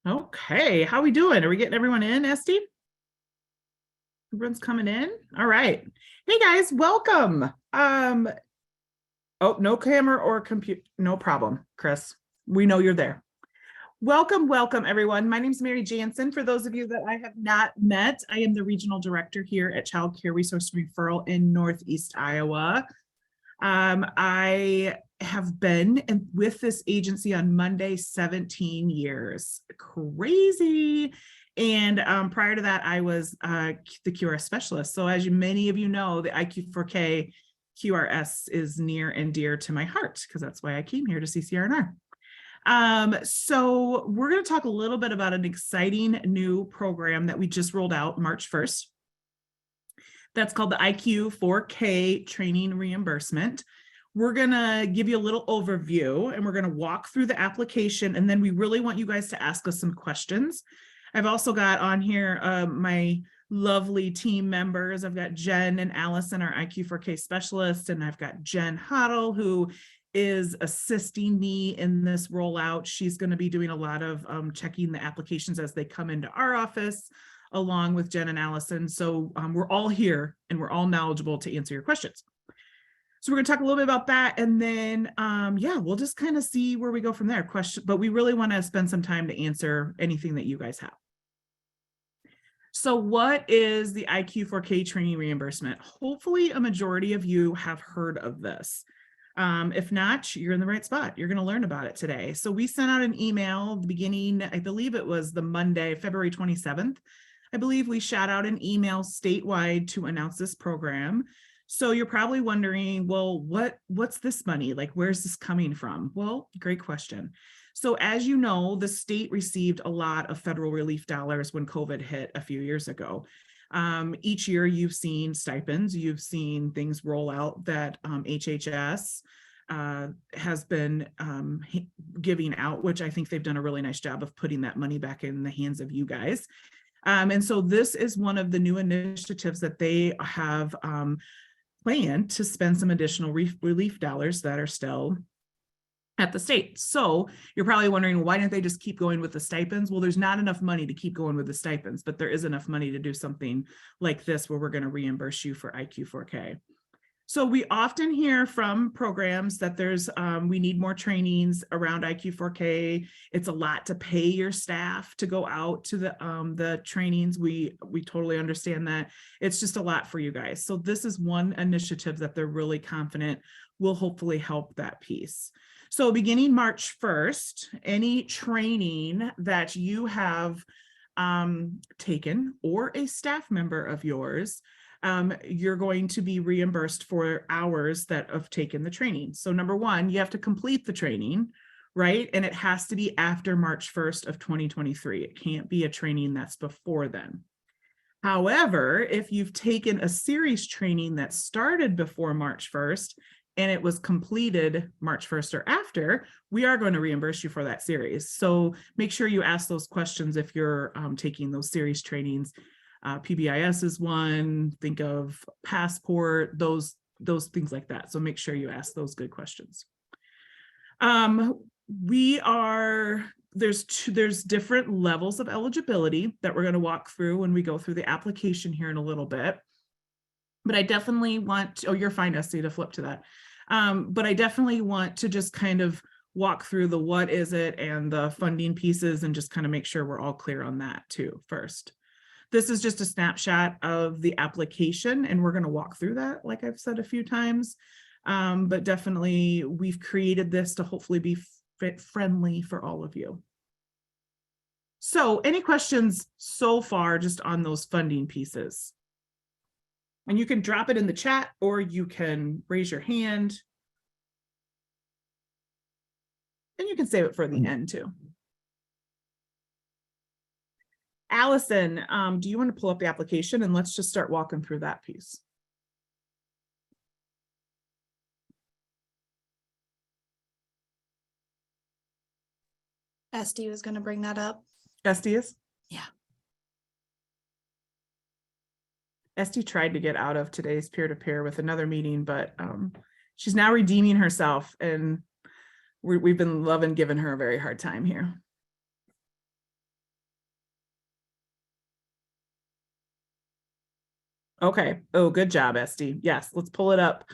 Okay, how we doing? Are we getting everyone in, Esty? Everyone's coming in? All right. Hey guys, welcome. Oh, no camera or compute. No problem, Chris. We know you're there. Welcome, everyone. My name is Mary Jansen. For those of you that I have not met, I am the regional director here at Child Care Resource Referral in Northeast Iowa. I have been with this agency on Monday 17 years. Crazy. And prior to that, I was the QRS specialist. So as many of you know, the IQ4K QRS is near and dear to my heart because that's why I came here to CCR&R. So we're going to talk a little bit about an exciting new program that we just rolled out March 1st. That's called the IQ4K Training Reimbursement. We're going to give you a little overview and we're going to walk through the application, and then we really want you guys to ask us some questions. I've also got on here my lovely team members. I've got Jen and Allison, our IQ4K specialists, and I've got Jen Hoddle, who is assisting me in this rollout. She's going to be doing a lot of checking the applications as they come into our office, along with Jen and Allison. So we're all here and we're all knowledgeable to answer your questions. So we're going to talk a little bit about that, and then yeah, we'll just kind of see where we go from there. But we really want to spend some time to answer anything that you guys have. So what is the IQ4K Training Reimbursement? Hopefully a majority of you have heard of this. If not, you're in the right spot. You're going to learn about it today. So we sent out an email at the beginning, I believe it was the Monday, February 27th. I believe we shot out an email statewide to announce this program. So you're probably wondering, well, what's this money? Like, where's this coming from? Well, great question. So as you know, the state received a lot of federal relief dollars when COVID hit a few years ago. Each year you've seen stipends, you've seen things roll out that HHS has been giving out, which I think they've done a really nice job of putting that money back in the hands of you guys. And so this is one of the new initiatives that they have planned to spend some additional relief dollars that are still at the state. So you're probably wondering, why didn't they just keep going with the stipends? Well, there's not enough money to keep going with the stipends, but there is enough money to do something like this where we're going to reimburse you for IQ4K. So we often hear from programs that we need more trainings around IQ4K. It's a lot to pay your staff to go out to the trainings. We totally understand that. It's just a lot for you guys. So this is one initiative that they're really confident will hopefully help that piece. So beginning March 1st, any training that you have taken or a staff member of yours, you're going to be reimbursed for hours that have taken the training. So number one, you have to complete the training, right? And it has to be after March 1st of 2023. It can't be a training that's before then. However, if you've taken a series training that started before March 1st, and it was completed March 1st or after, we are going to reimburse you for that series. So make sure you ask those questions if you're taking those series trainings. PBIS is one, think of passport, those things like that. So make sure you ask those good questions. There's different levels of eligibility that we're going to walk through when we go through the application here in a little bit. But I definitely want, oh, you're fine, Esty, to flip to that. But I definitely want to just kind of walk through the what is it and the funding pieces and just kind of make sure we're all clear on that too first. This is just a snapshot of the application, and we're going to walk through that, like I've said a few times. But definitely we've created this to hopefully be friendly for all of you. So any questions so far just on those funding pieces? And you can drop it in the chat or you can raise your hand. And you can save it for the end too. Allison, do you want to pull up the application and let's just start walking through that piece? Esty was going to bring that up. Esty is? Yeah. Esty tried to get out of today's peer-to-peer with another meeting, but she's now redeeming herself, and we've been loving giving her a very hard time here. Okay. Oh, good job, Esty. Yes, let's pull it up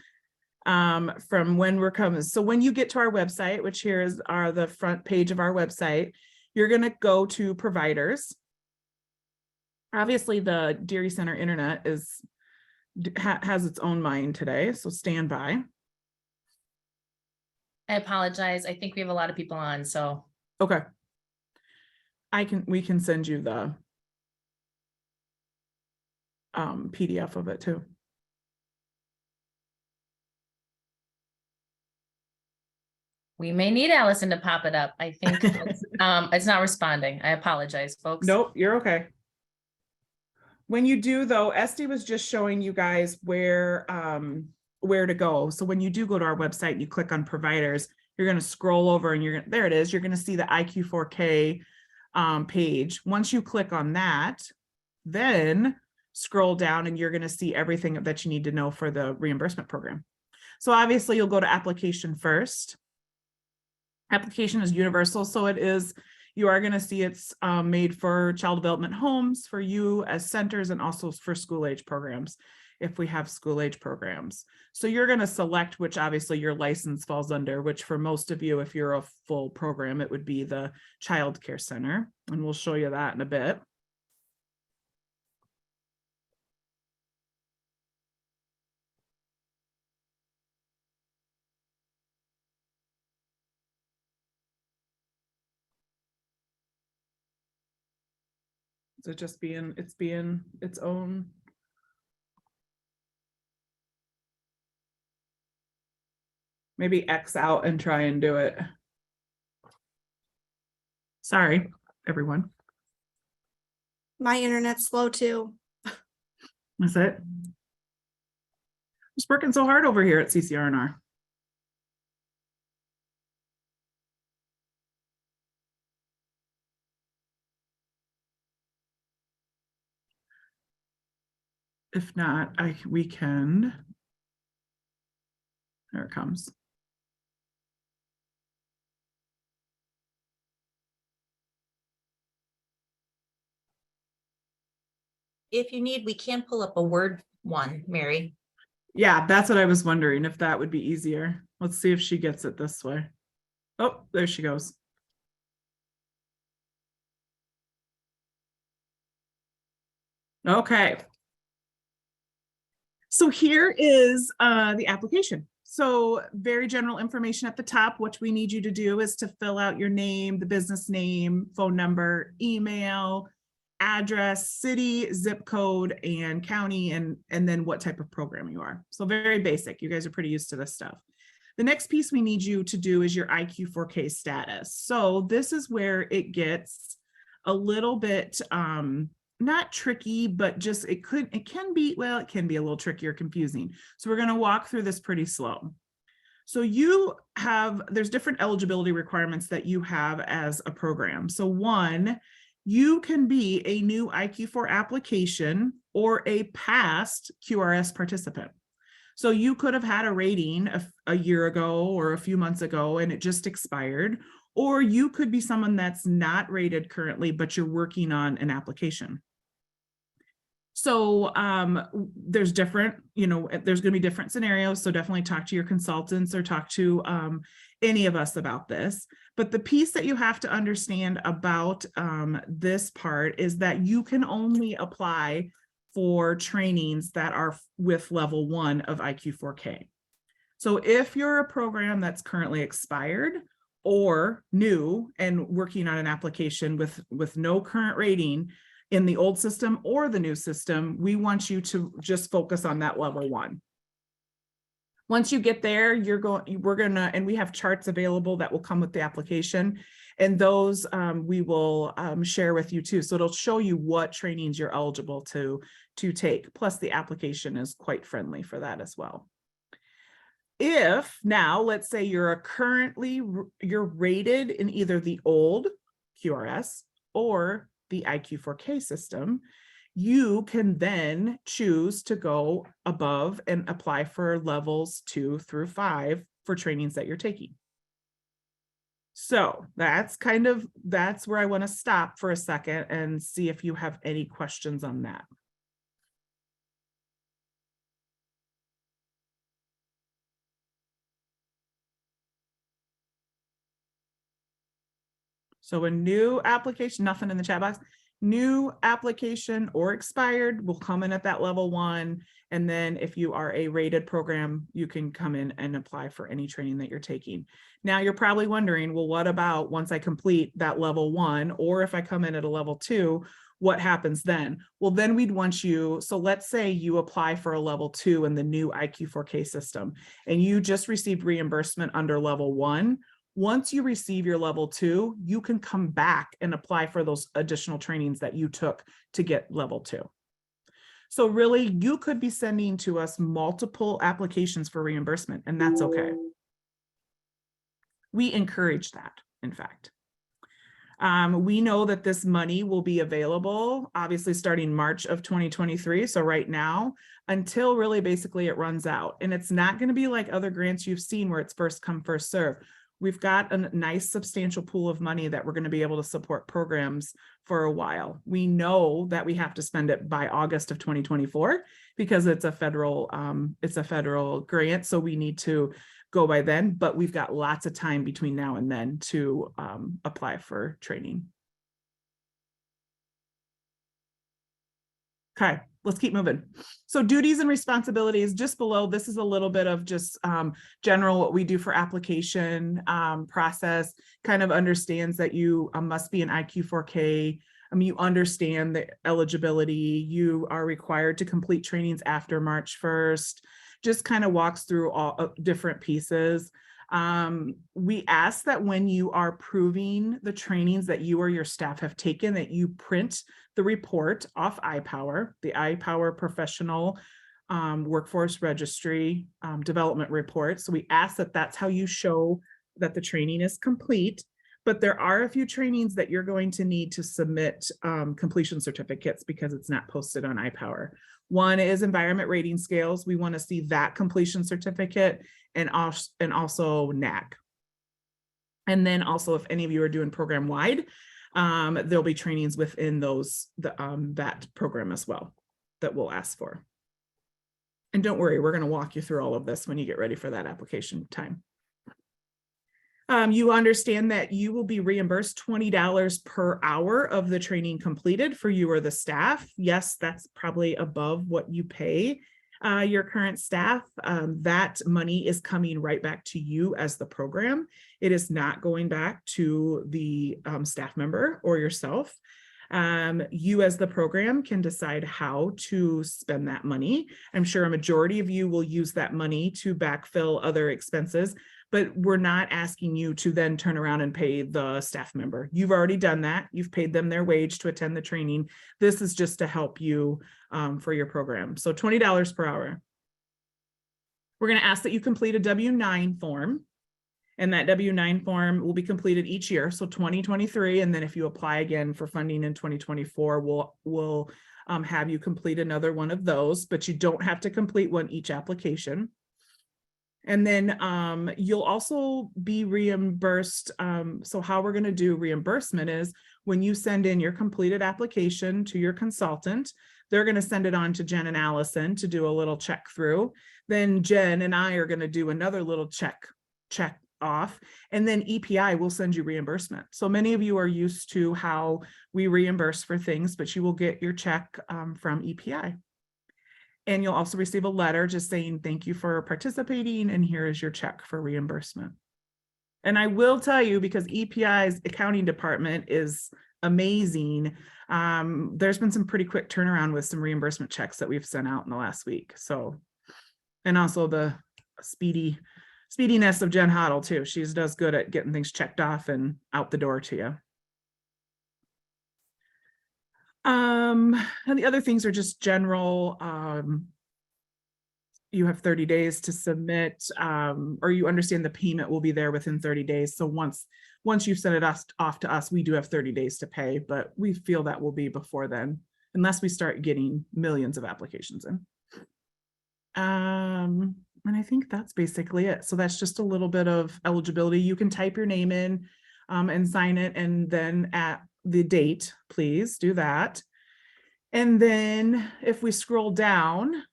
from when we're coming. So when you get to our website, which here is the front page of our website, you're going to go to providers. Obviously, the Deary Center internet has its own mind today, so stand by. I apologize. I think we have a lot of people on, so. Okay. We can send you the PDF of it too. We may need Allison to pop it up. I think it's not responding. I apologize, folks. Nope, you're okay. When you do though, Esty was just showing you guys where to go. So when you do go to our website and you click on providers, you're going to scroll over and there it is. You're going to see the IQ4K page. Once you click on that, then scroll down and you're going to see everything that you need to know for the reimbursement program. So obviously you'll go to application first. Application is universal, so you are going to see it's made for child development homes, for you as centers, and also for school age programs if we have school age programs. So you're going to select which obviously your license falls under, which for most of you, if you're a full program, it would be the child care center, and we'll show you that in a bit. So just being its own. Maybe X out and try and do it. Sorry, everyone. My internet's slow too. That's it. Just working so hard over here at CCR&R. If not, we can. There it comes. If you need, we can pull up a Word one, Mary. Yeah, that's what I was wondering, if that would be easier. Let's see if she gets it this way. Oh, there she goes. Okay. So here is the application. So very general information at the top. What we need you to do is to fill out your name, the business name, phone number, email, address, city, zip code, and county, and then what type of program you are. So very basic. You guys are pretty used to this stuff. The next piece we need you to do is your IQ4K status. So this is where it gets a little bit not tricky, but just it can be a little tricky or confusing. So we're going to walk through this pretty slow. So there's different eligibility requirements that you have as a program. So one, you can be a new IQ4 application or a past QRS participant. So you could have had a rating a year ago or a few months ago and it just expired, or you could be someone that's not rated currently, but you're working on an application. So there's different, there's going to be different scenarios. So definitely talk to your consultants or talk to any of us about this. But the piece that you have to understand about this part is that you can only apply for trainings that are with level 1 of IQ4K. So if you're a program that's currently expired or new and working on an application with no current rating in the old system or the new system, we want you to just focus on that level 1. Once you get there, and we have charts available that will come with the application, and those we will share with you too. So it'll show you what trainings you're eligible to take. Plus the application is quite friendly for that as well. If now, let's say you're rated in either the old QRS or the IQ4K system, you can then choose to go above and apply for levels 2 through 5 for trainings that you're taking. So that's where I want to stop for a second and see if you have any questions on that. So a new application, nothing in the chat box, new application or expired will come in at that level 1. And then if you are a rated program, you can come in and apply for any training that you're taking. Now you're probably wondering, well, what about once I complete that level 1, or if I come in at a level 2, what happens then? Well, then we'd want you, so let's say you apply for a level 2 in the new IQ4K system, and you just received reimbursement under level 1. Once you receive your level 2, you can come back and apply for those additional trainings that you took to get level 2. So really, you could be sending to us multiple applications for reimbursement, and that's okay. We encourage that, in fact. We know that this money will be available, obviously starting March of 2023. So right now, until really basically it runs out. And it's not going to be like other grants you've seen where it's first come, first serve. We've got a nice substantial pool of money that we're going to be able to support programs for a while. We know that we have to spend it by August of 2024 because it's a federal grant. So we need to go by then, but we've got lots of time between now and then to apply for training. Okay, let's keep moving. So duties and responsibilities just below, this is a little bit of just general what we do for application process, kind of understands that you must be an IQ4K. You understand the eligibility, you are required to complete trainings after March 1st, just kind of walks through all different pieces. We ask that when you are proving the trainings that you or your staff have taken, that you print the report off iPower, the iPower Professional Workforce Registry Development Report. So we ask that that's how you show that the training is complete. But there are a few trainings that you're going to need to submit completion certificates because it's not posted on iPower. One is environment rating scales. We want to see that completion certificate and also NAC. And then also, if any of you are doing program wide, there'll be trainings within those that program as well that we'll ask for. And don't worry, we're going to walk you through all of this when you get ready for that application time. You understand that you will be reimbursed $20 per hour of the training completed for you or the staff. Yes, that's probably above what you pay your current staff. That money is coming right back to you as the program. It is not going back to the staff member or yourself. You as the program can decide how to spend that money. I'm sure a majority of you will use that money to backfill other expenses, but we're not asking you to then turn around and pay the staff member. You've already done that. You've paid them their wage to attend the training. This is just to help you for your program. So $20 per hour. We're going to ask that you complete a W-9 form. And that W-9 form will be completed each year, so 2023. And then if you apply again for funding in 2024, we'll have you complete another one of those, but you don't have to complete one each application. And then you'll also be reimbursed. So how we're going to do reimbursement is when you send in your completed application to your consultant, they're going to send it on to Jen and Allison to do a little check through. Then Jen and I are going to do another little check off, and then EPI will send you reimbursement. So many of you are used to how we reimburse for things, but you will get your check from EPI. And you'll also receive a letter just saying thank you for participating, and here is your check for reimbursement. And I will tell you, because EPI's accounting department is amazing, there's been some pretty quick turnaround with some reimbursement checks that we've sent out in the last week. So, and also the speediness of Jen Hoddle too. She does good at getting things checked off and out the door to you. And the other things are just general. You have 30 days to submit, or you understand the payment will be there within 30 days. So once you've sent it off to us, we do have 30 days to pay, but we feel that will be before then, unless we start getting millions of applications in. And I think that's basically it. So that's just a little bit of eligibility. You can type your name in and sign it. And then at the date, please do that. And then if we scroll down,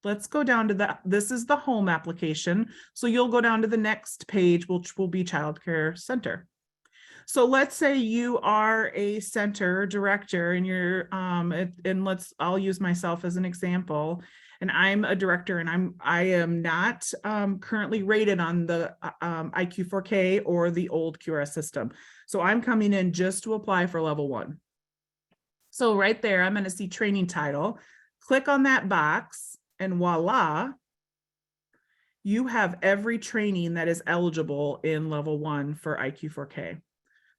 let's go down to that. This is the home application. So you'll go down to the next page, which will be Child Care Center. So let's say you are a center director and you're, I'll use myself as an example. And I'm a director and I am not currently rated on the IQ4K or the old QRS system. So I'm coming in just to apply for level 1. So right there, I'm going to see training title, click on that box, and voila, you have every training that is eligible in level 1 for IQ4K.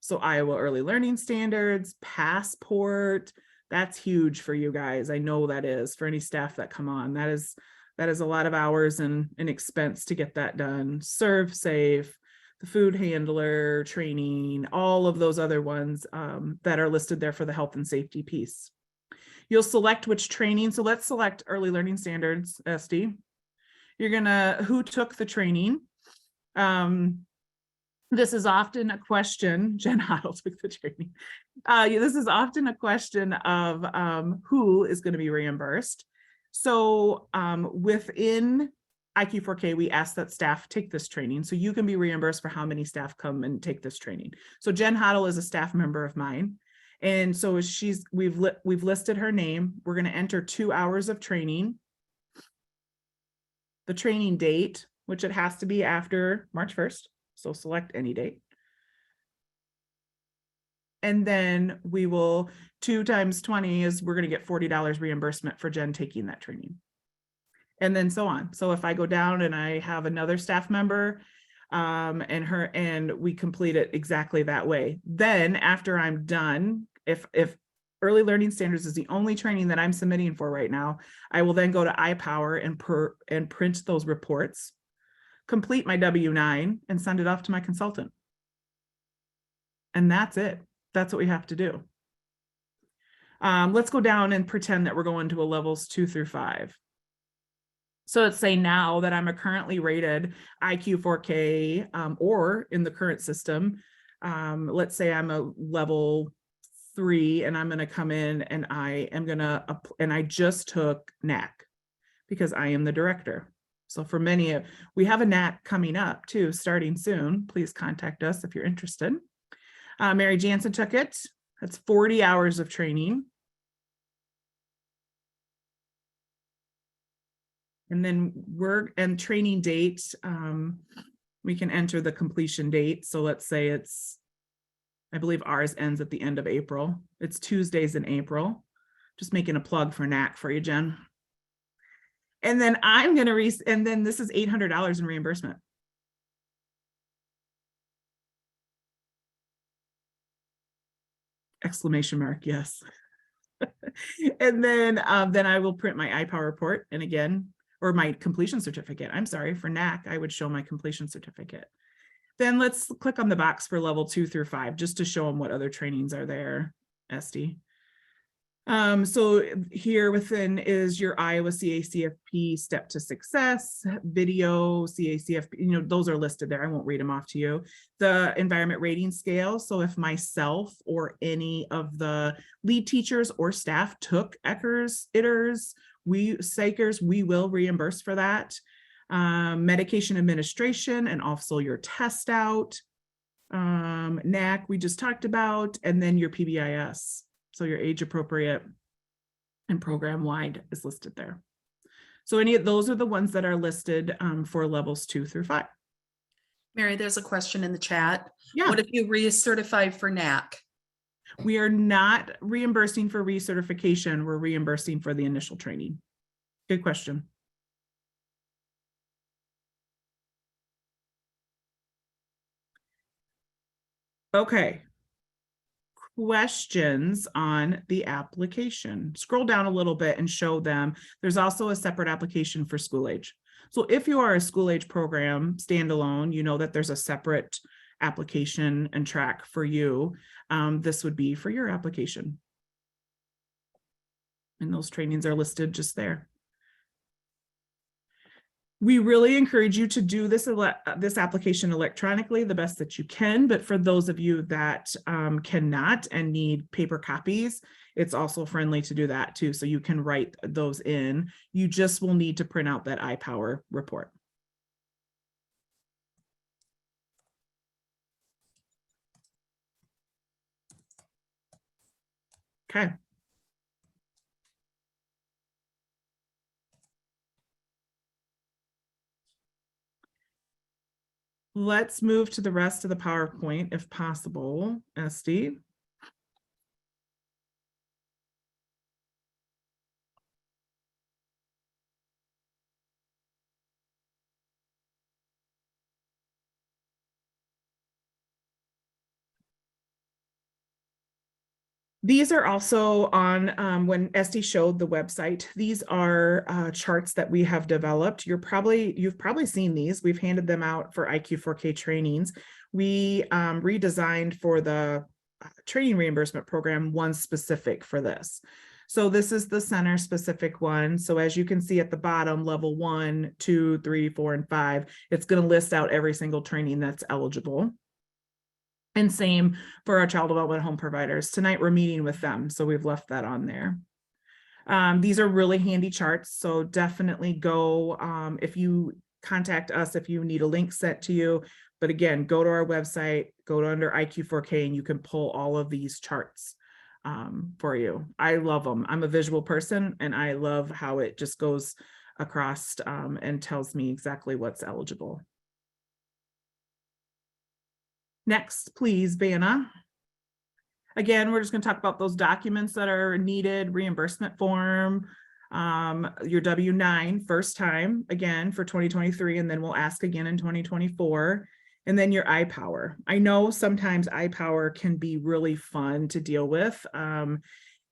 So Iowa Early Learning Standards, Passport, that's huge for you guys. I know that is for any staff that come on. That is a lot of hours and an expense to get that done. Serve Safe, the food handler training, all of those other ones that are listed there for the health and safety piece. You'll select which training. So let's select Early Learning Standards, SD. You're gonna, who took the training? This is often a question, Jen Hoddle took the training. This is often a question of who is going to be reimbursed. So within IQ4K, we ask that staff take this training. So you can be reimbursed for how many staff come and take this training. So Jen Hoddle is a staff member of mine. And so we've listed her name. We're going to enter 2 hours of training. The training date, which it has to be after March 1st. So select any date. And then we will 2 times 20 is we're going to get $40 reimbursement for Jen taking that training. And then so on. So if I go down and I have another staff member and we complete it exactly that way, then after I'm done, if Early Learning Standards is the only training that I'm submitting for right now, I will then go to iPower and print those reports, complete my W-9 and send it off to my consultant. And that's it. That's what we have to do. Let's go down and pretend that we're going to a levels 2 through 5. So let's say now that I'm a currently rated IQ4K or in the current system, let's say I'm a level 3 and I'm going to come in and I just took NAC because I am the director. So for many of, we have a NAC coming up too, starting soon. Please contact us if you're interested. Mary Jansen took it. That's 40 hours of training. And then training date, we can enter the completion date. So let's say I believe ours ends at the end of April. It's Tuesdays in April. Just making a plug for NAC for you, Jen. And then and then this is $800 in reimbursement. Exclamation mark, yes. And then I will print my iPower report. And again, or my completion certificate. I'm sorry, for NAC, I would show my completion certificate. Then let's click on the box for level 2 through 5, just to show them what other trainings are there, SD. So here within is your Iowa CACFP Step to Success, video, CACFP, those are listed there. I won't read them off to you. The environment rating scale. So if myself or any of the lead teachers or staff took ECHRS, ITERS, SACRS, we will reimburse for that. Medication administration and also your test out. NAC we just talked about, and then your PBIS. So your age appropriate and program wide is listed there. So any of those are the ones that are listed for levels 2 through 5. Mary, there's a question in the chat. Yeah. What if you recertify for NAC? We are not reimbursing for recertification. We're reimbursing for the initial training. Good question. Okay. Questions on the application. Scroll down a little bit and show them. There's also a separate application for school age. So if you are a school age program standalone, you know that there's a separate application and track for you. This would be for your application. And those trainings are listed just there. We really encourage you to do this application electronically the best that you can, but for those of you that cannot and need paper copies, it's also friendly to do that too. So you can write those in. You just will need to print out that iPower report. Okay. Let's move to the rest of the PowerPoint if possible, Esty. These are also on when Esty showed the website. These are charts that we have developed. You've probably seen these. We've handed them out for IQ4K trainings. We redesigned for the training reimbursement program one specific for this. So this is the center specific one. So as you can see at the bottom, level 1, 2, 3, 4, and 5, it's going to list out every single training that's eligible. And same for our child development home providers. Tonight we're meeting with them, so we've left that on there. These are really handy charts, so definitely go if you contact us if you need a link sent to you. But again, go to our website, go to under IQ4K, and you can pull all of these charts for you. I love them. I'm a visual person, and I love how it just goes across and tells me exactly what's eligible. Next, please, Vanna. Again, we're just going to talk about those documents that are needed, reimbursement form, your W-9 first time, again, for 2023, and then we'll ask again in 2024, and then your iPower. I know sometimes iPower can be really fun to deal with,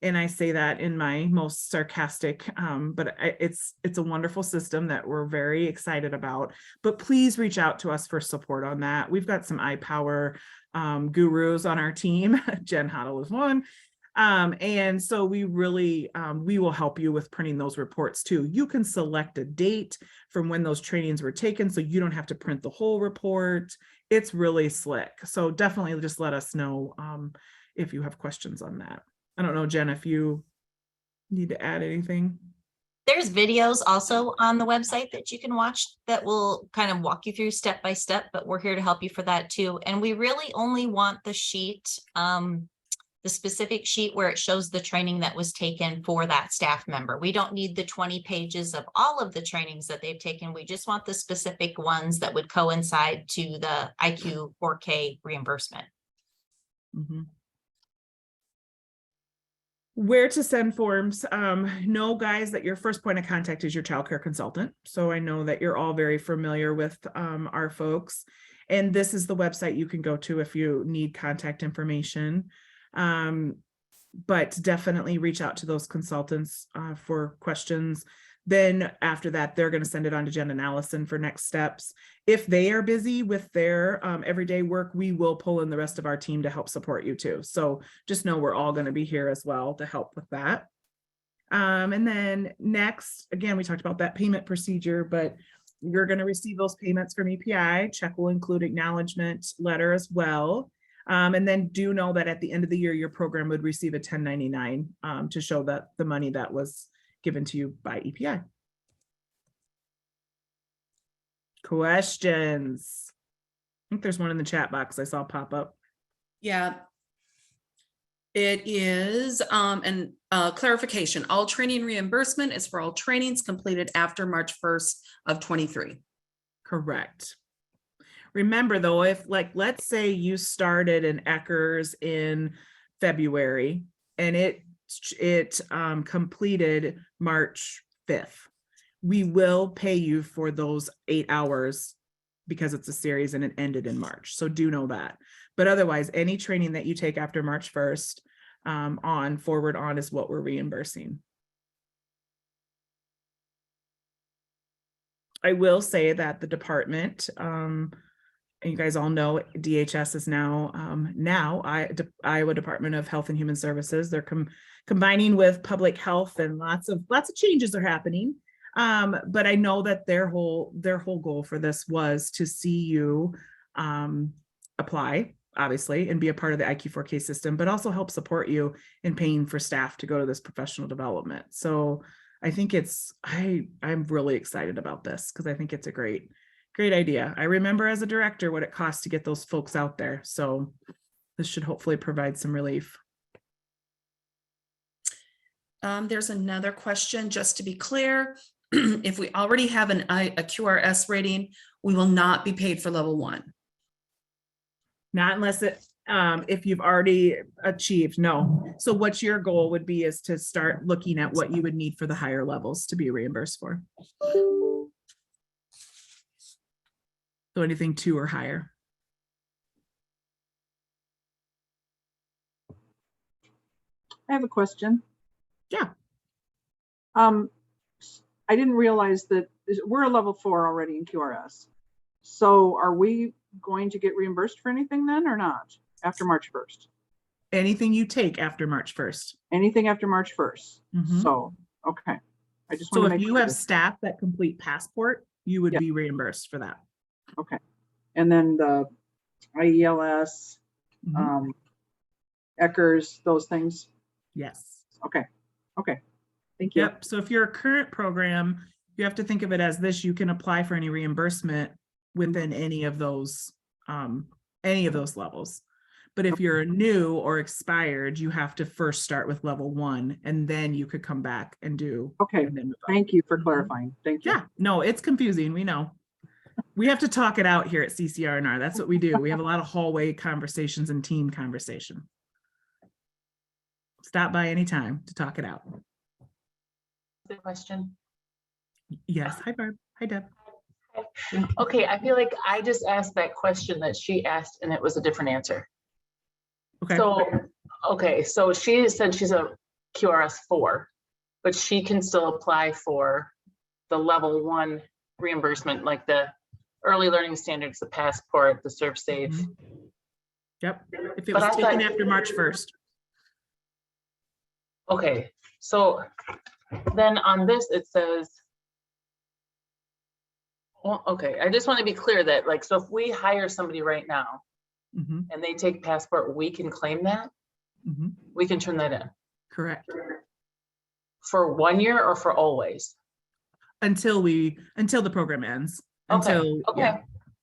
and I say that in my most sarcastic, but it's a wonderful system that we're very excited about. But please reach out to us for support on that. We've got some iPower gurus on our team. Jen Hoddle is one. And so we really, we will help you with printing those reports too. You can select a date from when those trainings were taken, so you don't have to print the whole report. It's really slick. So definitely just let us know if you have questions on that. I don't know, Jen, if you need to add anything. There's videos also on the website that you can watch that will kind of walk you through step by step, but we're here to help you for that too. And we really only want the sheet, the specific sheet where it shows the training that was taken for that staff member. We don't need the 20 pages of all of the trainings that they've taken. We just want the specific ones that would coincide to the IQ4K reimbursement. Mm-hmm. Where to send forms. Know, guys, that your first point of contact is your child care consultant. So I know that you're all very familiar with our folks. And this is the website you can go to if you need contact information. But definitely reach out to those consultants for questions. Then after that, they're going to send it on to Jen and Allison for next steps. If they are busy with their everyday work, we will pull in the rest of our team to help support you too. So just know we're all going to be here as well to help with that. And then next, again, we talked about that payment procedure, but you're going to receive those payments from EPI. Check will include acknowledgement letter as well. And then do know that at the end of the year, your program would receive a 1099 to show that the money that was given to you by EPI. Questions? I think there's one in the chat box I saw pop up. Yeah. It is, and clarification, all training reimbursement is for all trainings completed after March 1st of 23. Correct. Remember though, if let's say you started in Eckers in February and it completed March 5th, we will pay you for those 8 hours because it's a series and it ended in March. So do know that. But otherwise, any training that you take after March 1st forward on is what we're reimbursing. I will say that the department, you guys all know DHS is now Iowa Department of Health and Human Services. They're combining with public health, and lots of changes are happening. But I know that their whole goal for this was to see you apply, obviously, and be a part of the IQ4K system, but also help support you in paying for staff to go to this professional development. So I think I'm really excited about this because I think it's a great idea. I remember as a director what it costs to get those folks out there. So this should hopefully provide some relief. There's another question, just to be clear. If we already have a QRS rating, we will not be paid for level 1. Not unless if you've already achieved, no. So what your goal would be is to start looking at what you would need for the higher levels to be reimbursed for. So anything 2 or higher. I have a question. Yeah. I didn't realize that we're a level 4 already in QRS. So are we going to get reimbursed for anything then or not after March 1st? Anything you take after March 1st. Anything after March 1st. Mhm. So, okay. I just So want to if make you sure. have staff that complete passport, you would Yeah. be reimbursed for that. Okay. And then the IELS, Mhm. ECHRS, those things. Yes. Okay. Okay. Thank you. Yep. So if you're a current program, you have to think of it as this, you can apply for any reimbursement within any of those levels. But if you're new or expired, you have to first start with level 1 and then you could come back and do. Okay. And then move up. Thank you for Mhm. clarifying. Thank you. Yeah, no, it's confusing. We know. We have to talk it out here at CCR&R. That's what we do. We have a lot of hallway conversations and team conversation. Stop by anytime to talk it out. The question. Yes. Hi, Barb. Hi, Deb. Okay, I feel like I just asked that question that she asked and it was a different answer. Okay. So, okay, so she said she's a QRS 4, but she can still apply for the level 1 reimbursement, like the early learning standards, the passport, the serve safe. Mhm. Yep. If it But was I thought- taken after March 1st. Okay, so then on this, it says, well, okay, I just want to be clear that, like, so if we hire somebody right now Mhm. and they take passport, we can claim that? Mhm. We can turn that in Correct. for 1 year or for always? Until the program ends. Okay, Until, okay. yeah.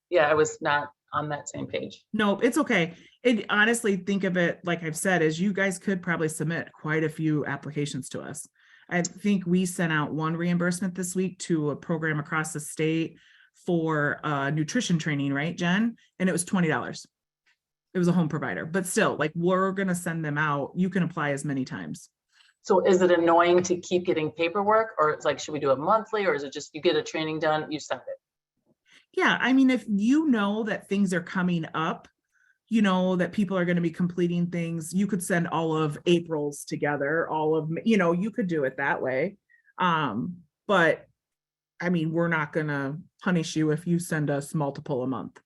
Yeah, I was not on that same page. No, it's okay. It honestly, think of it, like I've said, as you guys could probably submit quite a few applications to us. I think we sent out 1 reimbursement this week to a program across the state for nutrition training, right, Jen? And it was $20. It was a home provider, but still, like, we're gonna send them out. You can apply as many times. So is it annoying to keep getting paperwork, or it's like, should we do it monthly, or is it just you get a training done, you send it? Yeah, I mean, if you know that things are coming up, you know that people are going to be completing things, you could send all of April's together, you could do it that way. But I mean, we're not going to punish you if you send us multiple a month.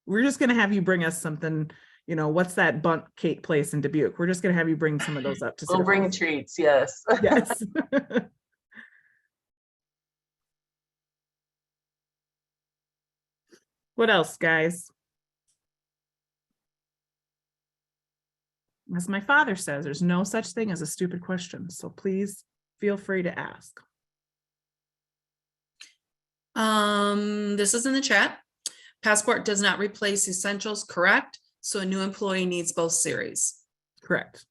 We're just going to have you bring us something, what's that bunt cake place in Dubuque? We're just going to have you bring some of those up to We'll Cedar bring Falls. treats, yes. Yes. What else, guys? As my father says, there's no such thing as a stupid question. So please feel free to ask. This is in the chat. Passport does not replace essentials, correct? So a new employee needs both series. Correct.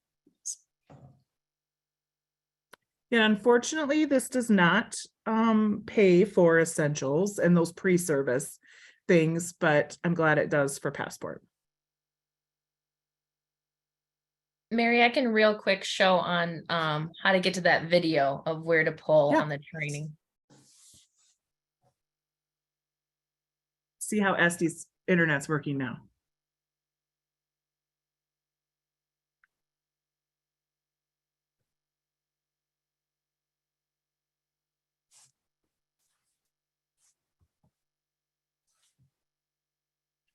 Yeah, unfortunately, this does not pay for essentials and those pre-service things, but I'm glad it does for passport. Mary, I can real quick show on how to get to that video of where to pull Yeah. on the training. See how Estes internet's working now.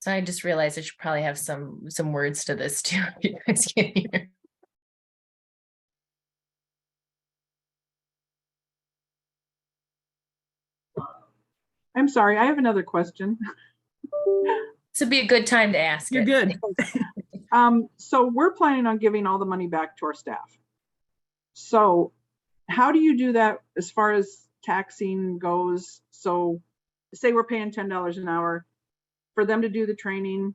So I just realized I should probably have some words to this too. If you guys can hear. I'm sorry. I have another question. This would be a good time to ask You're it. good. So we're planning on giving all the money back to our staff. So how do you do that as far as taxing goes? So say we're paying $10 an hour for them to do the training.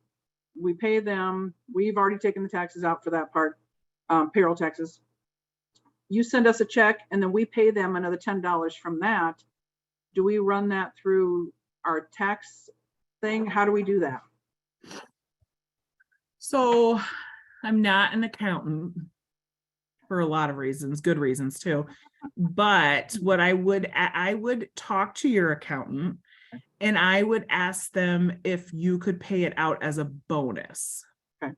we pay them. We've already taken the taxes out for that part, payroll taxes. You send us a check and then we pay them another $10 from that. Do we run that through our tax thing? How do we do that? So I'm not an accountant for a lot of reasons, good reasons too. But what I would talk to your accountant and I would ask them if you could pay it out as a bonus. Okay.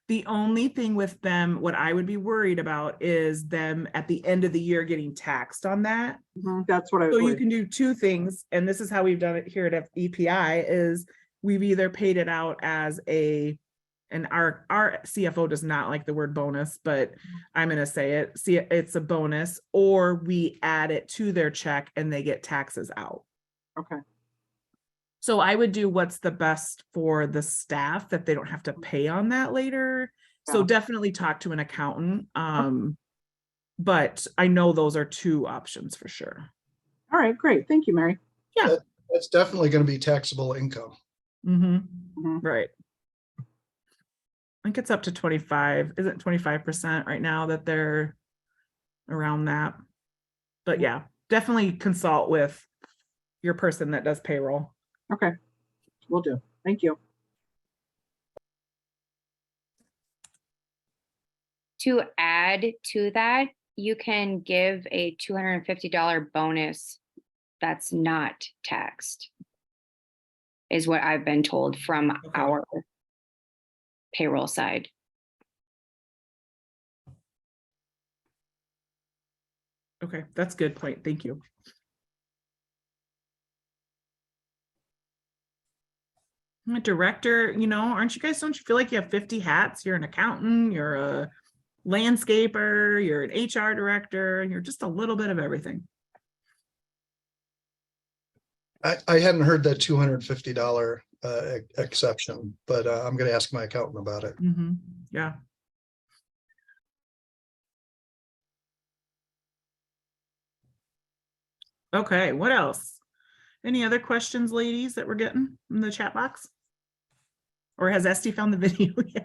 The only thing with them, what I would be worried about is them at the end of the year getting taxed on that. That's what I was So you worried. can do two things, and this is how we've done it here at EPI, is we've either paid it out as and our CFO does not like the word bonus, but I'm gonna say it, see, it's a bonus, or we add it to their check and they get taxes out. Okay. So I would do what's the best for the staff that they don't have to pay on that later. So Yeah. definitely talk to an accountant. But I know those are two options for sure. All right, great. Thank you, Mary. Yeah. That's definitely going to be taxable income. Mhm. Right. I think it's up to 25, isn't 25% right now that they're around that. But yeah, definitely consult with your person that does payroll. Okay, will do. Thank you. To add to that, you can give a $250 bonus that's not taxed, is what I've been told from Okay. our payroll side. Okay, that's a good point. Thank you. I'm a director, aren't you guys, don't you feel like you have 50 hats? You're an accountant, you're a landscaper, you're an HR director, and you're just a little bit of everything. I hadn't heard that $250 exception, but I'm going to ask my accountant about it. Yeah. Okay, what else? Any other questions, ladies, that we're getting in the chat box? Or has Esty found the video yet?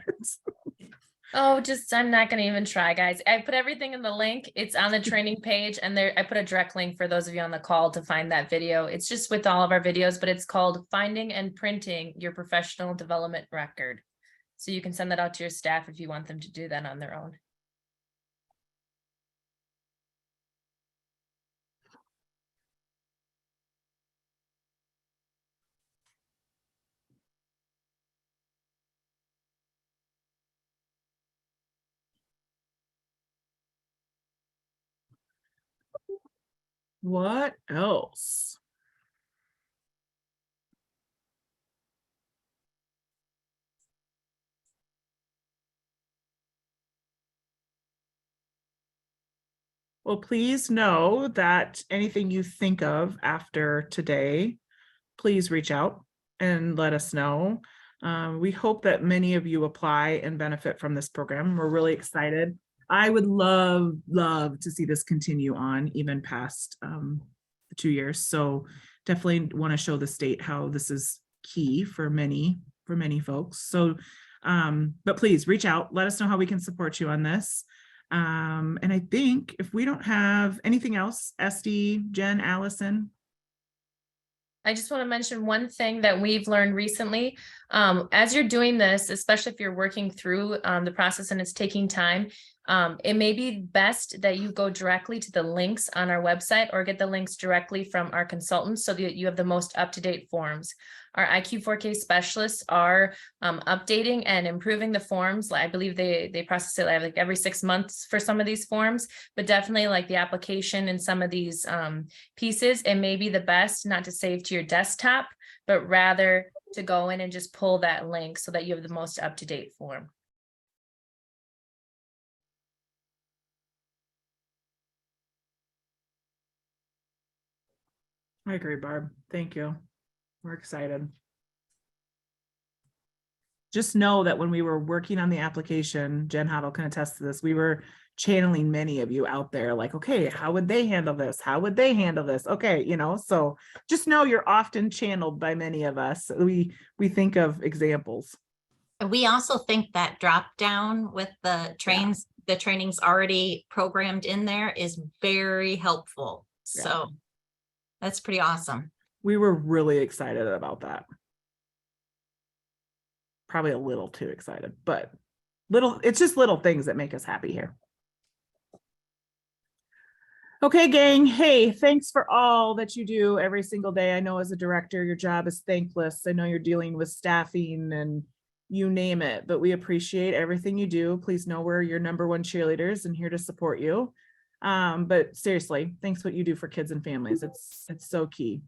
Oh, I'm not gonna even try, guys. I put everything in the link. It's on the training page, and I put a direct link for those of you on the call to find that video. It's just with all of our videos, but it's called Finding and Printing Your Professional Development Record. So you can send that out to your staff if you want them to do that on their own. What else? Well, please know that anything you think of after today, please reach out and let us know. We hope that many of you apply and benefit from this program. We're really excited. I would love to see this continue on even past the 2 years. So definitely want to show the state how this is key for many folks. So, but please reach out, let us know how we can support you on this. And I think if we don't have anything else, Esty, Jen, Allison. I just want to mention one thing that we've learned recently. As you're doing this, especially if you're working through the process and it's taking time, it may be best that you go directly to the links on our website or get the links directly from our consultants so that you have the most up-to-date forms. Our IQ4K specialists are updating and improving the forms. I believe they process it like every 6 months for some of these forms, but definitely like the application and some of these pieces, it may be the best not to save to your desktop, but rather to go in and just pull that link so that you have the most up-to-date form. I agree, Barb. Thank you. We're excited. Just know that when we were working on the application, Jen Hoddle can attest to this, we were channeling many of you out there like, okay, how would they handle this? How would they handle this? Okay, so just know you're often channeled by many of us. We think of examples. We also think that drop down with the trainings already programmed in there is very helpful. Yeah. So that's pretty awesome. We were really excited about that. Probably a little too excited, but it's just little things that make us happy here. Okay, gang. Hey, thanks for all that you do every single day. I know as a director, your job is thankless. I know you're dealing with staffing and you name it, but we appreciate everything you do. Please know we're your #1 cheerleaders and here to support you. But seriously, thanks what you do for kids and families. It's so key.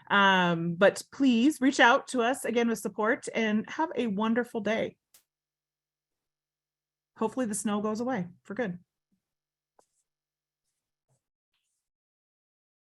But please reach out to us again with support and have a wonderful day. Hopefully the snow goes away for good.